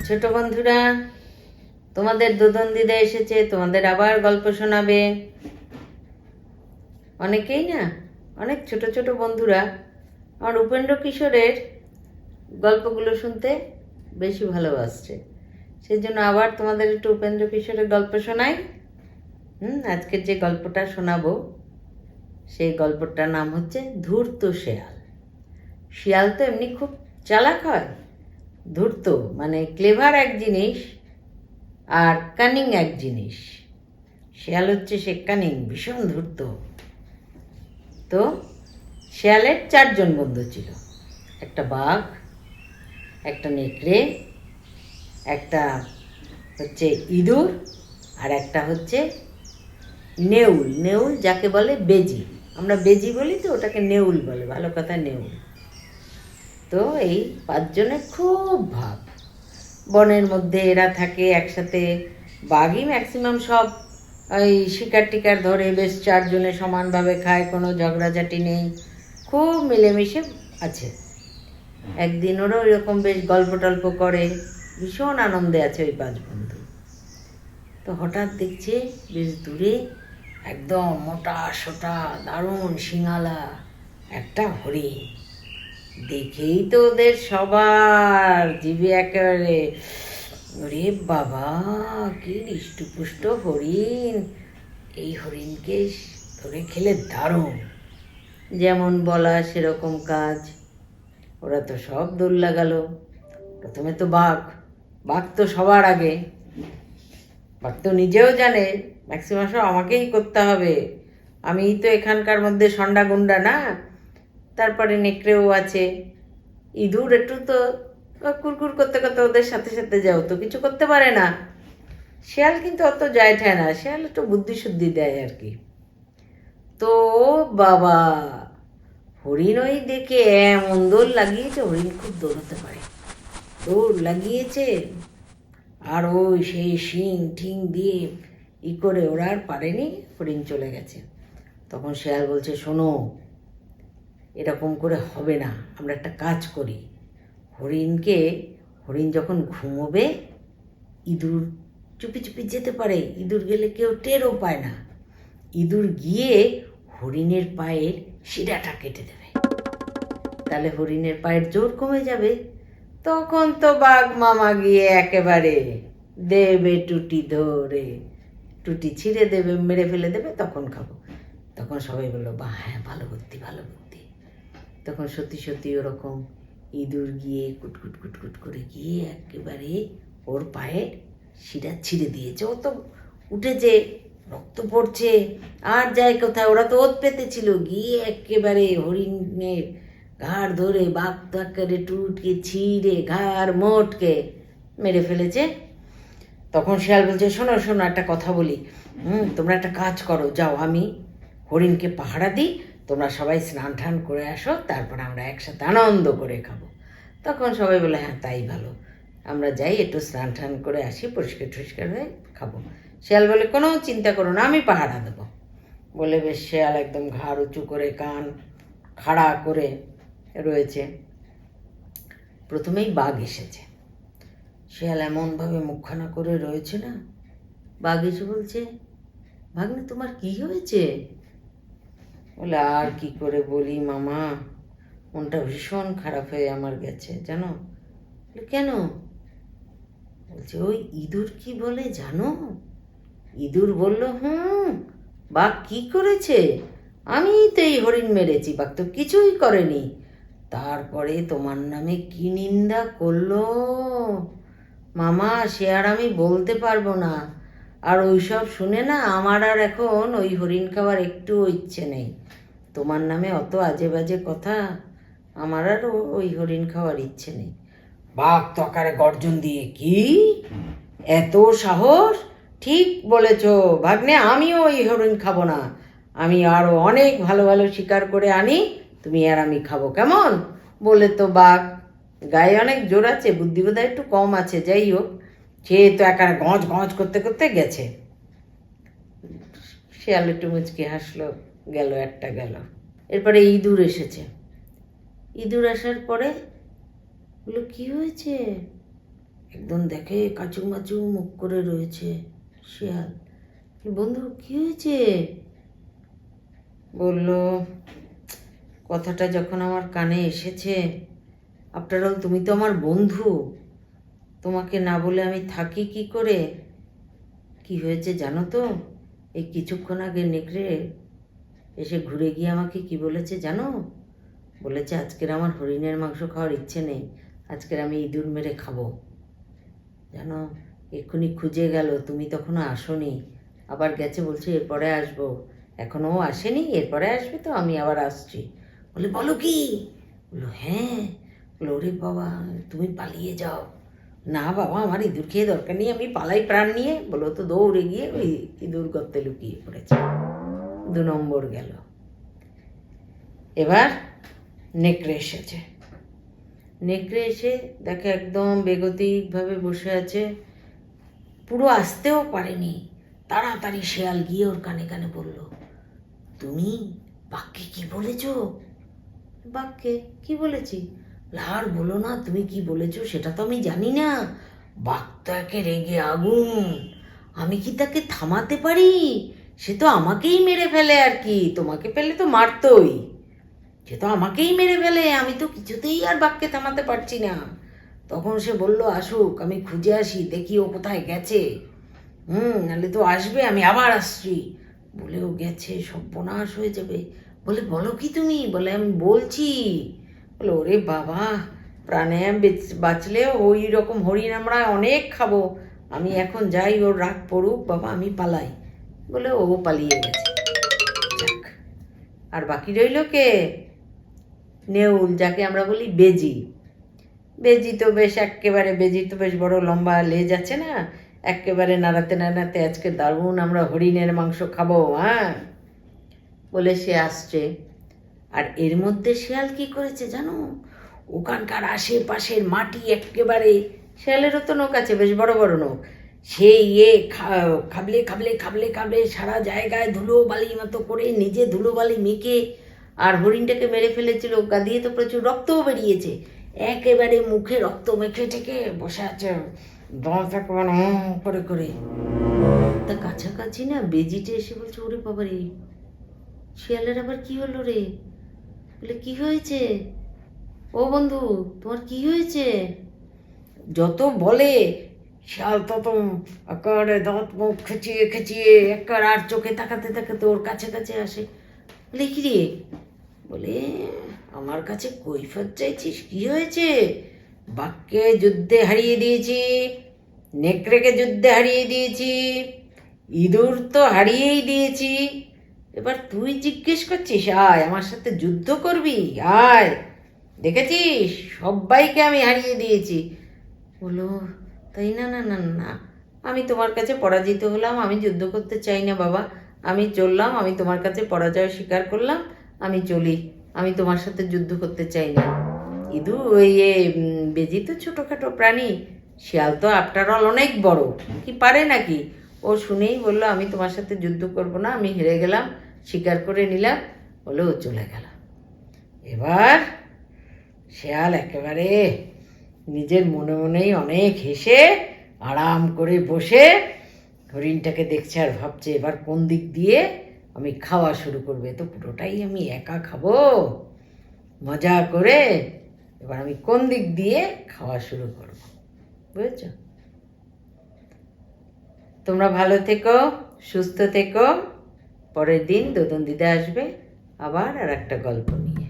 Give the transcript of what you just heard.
ছোট বন্ধুরা, তোমাদের দুদন দিদা এসেছে, তোমাদের আবার গল্প শোনাবে। অনেকেই না, অনেক ছোট ছোট বন্ধুরা আমার উপেন্দ্র কিশোরের গল্পগুলো শুনতে বেশি ভালোবাসছে। সেই জন্য আবার তোমাদের একটু উপেন্দ্র কিশোরের গল্প শোনাই। আজকের যে গল্পটা শোনাবো সেই গল্পটার নাম হচ্ছে ধূর্ত শেয়াল। শিয়াল তো এমনি খুব চালাক হয়, ধূর্ত মানে ক্লেভার এক জিনিস আর কানিং এক জিনিস। শেয়াল হচ্ছে সে কানিং, ভীষণ ধূর্ত। তো শেয়ালের 4 জন বন্ধু ছিল, একটা বাঘ, একটা নেকড়ে, একটা হচ্ছে ইঁদুর, আর একটা হচ্ছে নেউল। নেউল যাকে বলে বেজি, আমরা বেজি বলি তো ওটাকে নেউল বলে, ভালো কথা নেউল। তো এই 5 জনের খুব ভাব। বনের মধ্যে এরা থাকে একসাথে। বাঘই ম্যাক্সিমাম সব ওই শিকার টিকার ধরে বেশ 4 জনে সমানভাবে খায়, কোনো ঝগড়াঝাটি নেই, খুব মিলেমিশে আছে। একদিন ওরা ওইরকম বেশ গল্প টল্প করে, ভীষণ আনন্দে আছে ওই 5 বন্ধু। তো হঠাৎ দেখছে বেশ দূরে একদম মোটা সোটা দারুণ শিঙালা একটা হরিণ। দেখেই তো ওদের সবার জিভে একেবারে, ওরে বাবা কি হৃষ্টপুষ্ট হরিণ, এই হরিণকে ধরে খেলে দারুণ। যেমন বলা সেরকম কাজ, ওরা তো সব দৌড় লাগালো। প্রথমে তো বাঘ, বাঘ তো সবার আগে। বাঘ তো নিজেও জানে ম্যাক্সিমাম সব আমাকেই করতে হবে, আমিই তো এখানকার মধ্যে সন্ডা গুন্ডা না। তারপরে নেকড়েও আছে, ইঁদুর একটু তো কুরকুর করতে করতে ওদের সাথে সাথে যাও, তো কিছু করতে পারে না। শেয়াল কিন্তু অত যায় ঠায় না, শেয়াল একটু বুদ্ধি শুদ্ধি দেয় আর কি। তো বাবা, হরিণ ওই দেখে এমন দৌড় লাগিয়েছে, হরিণ খুব দৌড়াতে পারে, দৌড় লাগিয়েছে। আর ওই সেই শিং ঠিং দিয়ে করে ওরা আর পারেনি, হরিণ চলে গেছে। তখন শেয়াল বলছে, শোনো, এরকম করে হবে না, আমরা একটা কাজ করি। হরিণ যখন ঘুমোবে, ইঁদুর চুপি চুপি যেতে পারে, ইঁদুর গেলে কেউ টেরও পায় না। ইঁদুর গিয়ে হরিণের পায়ের শিরাটা কেটে দেবে, তাহলে হরিণের পায়ের জোর কমে যাবে। তখন তো বাঘ মামা গিয়ে একেবারে দেবে টুটি ধরে, টুটি ছিঁড়ে দেবে, মেরে ফেলে দেবে, তখন খাবো। তখন সবাই বললো, বা হ্যাঁ, ভালো বুদ্ধি, ভালো বুদ্ধি। তখন সত্যি সত্যি ওরকম ইঁদুর গিয়ে কুটকুট কুটকুট করে গিয়ে একেবারে ওর পায়ের শিরা ছিঁড়ে দিয়েছে। ও তো উঠেছে, রক্ত পড়ছে, আর যায় কোথায়, ওরা তো ওত পেতে ছিল, গিয়ে একেবারে হরিণের ঘাড় ধরে বাঘ করে টুটকে ছিঁড়ে ঘাড় মোটকে মেরে ফেলেছে। তখন শেয়াল বলছে, শোনো শোনো, একটা কথা বলি, তোমরা একটা কাজ করো, যাও, আমি হরিণকে পাহারা দিই, তোমরা সবাই স্নান টান করে আসো, তারপর আমরা একসাথে আনন্দ করে খাবো। তখন সবাই বলে, হ্যাঁ তাই ভালো, আমরা যাই, একটু স্নান টান করে আসি, পরিষ্কার টরিষ্কার হয়ে খাবো। শেয়াল বলে, কোনো চিন্তা করো না, আমি পাহারা দেবো। বলে বেশ শেয়াল একদম ঘাড় উঁচু করে কান খাড়া করে রয়েছে। প্রথমেই বাঘ এসেছে। শেয়াল এমনভাবে মুখখানা করে রয়েছে না, বাঘ এসে বলছে, ভাগ্নে তোমার কি হয়েছে? বলে, আর কি করে বলি মামা, মনটা ভীষণ খারাপ হয়ে আমার গেছে জানো। কেন? বলছে, ওই ইঁদুর কি বলে জানো? ইঁদুর বলল, বাঘ কি করেছে? আমি তো এই হরিণ মেরেছি, বাঘ তো কিছুই করেনি। তারপরে তোমার নামে কি নিন্দা করলো মামা, সে আর আমি বলতে পারবো না। আর ওইসব শুনে না আমার আর এখন ওই হরিণ খাওয়ার একটুও ইচ্ছে নেই। তোমার নামে অত আজে বাজে কথা, আমার আর ওই হরিণ খাওয়ার ইচ্ছে নেই। বাঘ তো আকারে গর্জন দিয়ে, কি এত সাহস? ঠিক বলেছ ভাগ্নে, আমিও ওই হরিণ খাবো না, আমি আরও অনেক ভালো ভালো শিকার করে আনি, তুমি আর আমি খাবো, কেমন? বলে তো বাঘ গায়ে অনেক জোর আছে, বুদ্ধিবোধ একটু কম আছে, যাই হোক, সে তো একার গঁজ গঁজ করতে করতে গেছে। শেয়াল একটু মুচকি হাসলো, গেল একটা গেল। এরপরে ইঁদুর এসেছে। ইঁদুর আসার পরে বললো, কি হয়েছে? একদম দেখে কাচুমাচু মুখ করে রয়েছে শিয়াল। বন্ধু কি হয়েছে? বলল, কথাটা যখন আমার কানে এসেছে, আফটার অল তুমি তো আমার বন্ধু, তোমাকে না বলে আমি থাকি কি করে? কি হয়েছে জানো তো? এই কিছুক্ষণ আগে নেকড়ে এসে ঘুরে গিয়ে আমাকে কি বলেছে জানো? বলেছে আজকের আমার হরিণের মাংস খাওয়ার ইচ্ছে নেই, আজকের আমি ইঁদুর মেরে খাবো। জানো, এক্ষুনি খুঁজে গেল, তুমি তখনও আসোনি, আবার গেছে বলছে এরপরে আসবো, এখনও আসেনি, এরপরে আসবে তো, আমি আবার আসছি। বলে বলো কি? বললো হ্যাঁ। বলো ওরে বাবা তুমি পালিয়ে যাও। না বাবা আমার ইঁদুর খেয়ে দরকার নেই, আমি পালাই প্রাণ নিয়ে। বলো তো দৌড়ে গিয়ে ওই ইঁদুর গর্তে লুকিয়ে পড়েছে। 2 নম্বর গেল। এবার নেকড়ে এসেছে। নেকড়ে এসে দেখে একদম বেগতিকভাবে বসে আছে, পুরো আসতেও পারেনি। তাড়াতাড়ি শেয়াল গিয়ে ওর কানে কানে বলল, তুমি বাঘকে কি বলেছ? বাঘকে কি বলেছি? আর বলো না, তুমি কি বলেছো সেটা তো আমি জানি না। বাঘ তো একে রেগে আগুন, আমি কি তাকে থামাতে পারি? সে তো আমাকেই মেরে ফেলে আর কি, তোমাকে পেলে তো মারতই, সে তো আমাকেই মেরে ফেলে, আমি তো কিছুতেই আর বাঘকে থামাতে পারছি না। তখন সে বলল আসুক, আমি খুঁজে আসি, দেখি ও কোথায় গেছে। নাহলে তো আসবে, আমি আবার আসছি। বলেও গেছে, সর্বনাশ হয়ে যাবে। বলে বলো কি তুমি? বলে আমি বলছি। বলে ওরে বাবা, প্রাণে বাঁচলে ওই রকম হরিণ আমরা অনেক খাবো, আমি এখন যাই, ওর রাগ পড়ুক বাবা, আমি পালাই। বলে ও পালিয়ে গেছে। যাক, আর বাকি রইল কে? নেউল, যাকে আমরা বলি বেজি। বেজি তো বেশ একেবারে, বেজির তো বেশ বড় লম্বা লেজ আছে না, একেবারে নাড়াতে নাড়াতে আজকে দারুণ আমরা হরিণের মাংস খাবো, হ্যাঁ বলে সে আসছে। আর এর মধ্যে শিয়াল কি করেছে জানো? ওখানকার আশেপাশের মাটি একেবারে, শিয়ালেরও তো নখ আছে, বেশ বড় বড় নখ, সে খাবলে খাবলে খাবলে খাবলে সারা জায়গায় ধুলো বালি মতো করে নিজে ধুলো বালি মেখে আর হরিণটাকে মেরে ফেলেছিল। গা দিয়ে তো প্রচুর রক্তও বেরিয়েছে, একেবারে মুখে রক্ত মেখে টেকে বসে আছে দাঁত একেবারে করে করে। তা কাছাকাছি না বেজিটা এসে বলছে ওরে বাবা রে, শিয়ালের আবার কি হলো রে? বলে কি হয়েছে? ও বন্ধু তোমার কি হয়েছে? যত বলে শিয়াল তত একেবারে দাঁত মুখ খেঁচিয়ে খেঁচিয়ে একেবারে আর চোখে তাকাতে তাকাতে ওর কাছে কাছে আসে। বলে কি রে? বলে আমার কাছে কৈফিয়ত চাইছিস? কি হয়েছে? বাঘকে যুদ্ধে হারিয়ে দিয়েছি, নেকড়েকে যুদ্ধে হারিয়ে দিয়েছি, ইঁদুর তো হারিয়েই দিয়েছি, এবার তুই জিজ্ঞেস করছিস আয় আমার সাথে যুদ্ধ করবি? আয়, দেখেছিস সবাইকে আমি হারিয়ে দিয়েছি। বলো তাই? না না না না, আমি তোমার কাছে পরাজিত হলাম, আমি যুদ্ধ করতে চাই না বাবা, আমি চললাম, আমি তোমার কাছে পরাজয় স্বীকার করলাম, আমি চলি, আমি তোমার সাথে যুদ্ধ করতে চাই না। বেজি তো ছোটোখাটো প্রাণী, শিয়াল তো আফটার অল অনেক বড়, কি পারে নাকি? ও শুনেই বললো আমি তোমার সাথে যুদ্ধ করব না, আমি হেরে গেলাম, স্বীকার করে নিলাম, বলে ও চলে গেল। এবার শিয়াল একেবারে নিজের মনে মনেই অনেক হেসে আরাম করে বসে হরিণটাকে দেখছে আর ভাবছে এবার কোন দিক দিয়ে আমি খাওয়া শুরু করবে, তো পুরোটাই আমি একা খাবো মজা করে, এবার আমি কোন দিক দিয়ে খাওয়া শুরু করব। বুঝেছ? তোমরা ভালো থেকো, সুস্থ থেকো। পরের দিন দোদন দিদা আসবে আবার আর একটা গল্প নিয়ে।